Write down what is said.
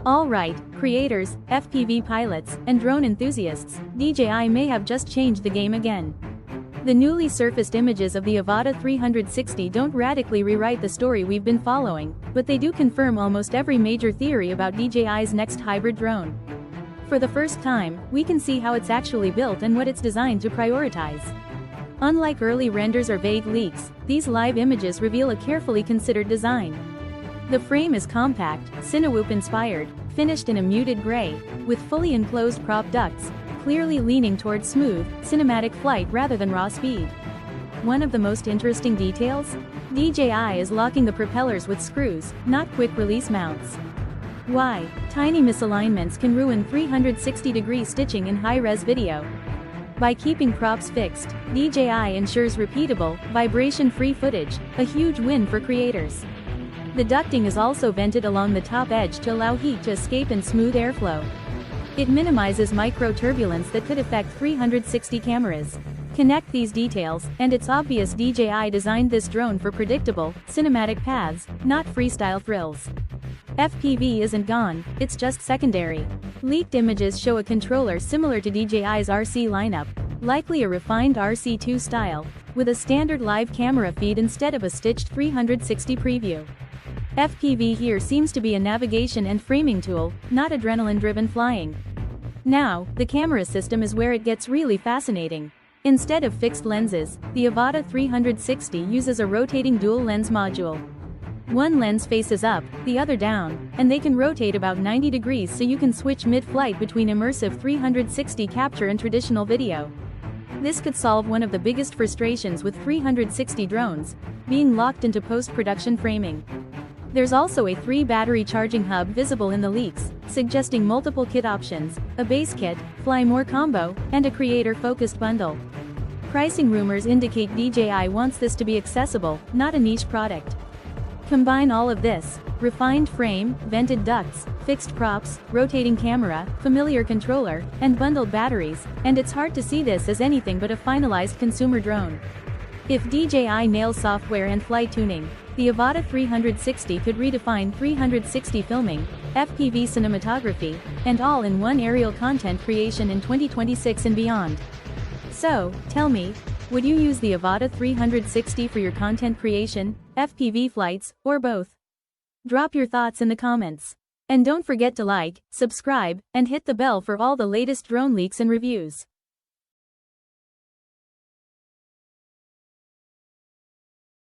Alright, creators, FPV pilots, and drone enthusiasts, DJI may have just changed the game again. The newly surfaced images of the Avata 360 don't radically rewrite the story we've been following, but they do confirm almost every major theory about DJI's next hybrid drone. For the first time, we can see how it's actually built and what it's designed to prioritize. Unlike early renders or vague leaks, these live images reveal a carefully considered design. The frame is compact, Cinnowoop-inspired, finished in a muted gray, with fully enclosed prop ducts, clearly leaning towards smooth, cinematic flight rather than raw speed. One of the most interesting details? DJI is locking the propellers with screws, not quick-release mounts. Why? Tiny misalignments can ruin 360-degree stitching in high-res video. By keeping props fixed, DJI ensures repeatable, vibration-free footage, a huge win for creators. The ducting is also vented along the top edge to allow heat to escape and smooth airflow. It minimizes micro-turbulence that could affect 360 cameras. Connect these details, and it's obvious DJI designed this drone for predictable, cinematic paths, not freestyle thrills. FPV isn't gone, it's just secondary. Leaked images show a controller similar to DJI's RC lineup, likely a refined RC2 style, with a standard live camera feed instead of a stitched 360 preview. FPV here seems to be a navigation and framing tool, not adrenaline-driven flying. Now, the camera system is where it gets really fascinating. Instead of fixed lenses, the Avata 360 uses a rotating dual-lens module. One lens faces up, the other down, and they can rotate about 90 degrees so you can switch mid-flight between immersive 360 capture and traditional video. This could solve one of the biggest frustrations with 360 drones, being locked into post-production framing. There's also a 3-battery charging hub visible in the leaks, suggesting multiple kit options, a base kit, Fly More combo, and a creator-focused bundle. Pricing rumors indicate DJI wants this to be accessible, not a niche product. Combine all of this: refined frame, vented ducts, fixed props, rotating camera, familiar controller, and bundled batteries, and it's hard to see this as anything but a finalized consumer drone. If DJI nails software and flight tuning, the Avata 360 could redefine 360 filming, FPV cinematography, and all-in-one aerial content creation in 2026 and beyond. So, tell me, would you use the Avata 360 for your content creation, FPV flights, or both? Drop your thoughts in the comments. And don't forget to like, subscribe, and hit the bell for all the latest drone leaks and reviews.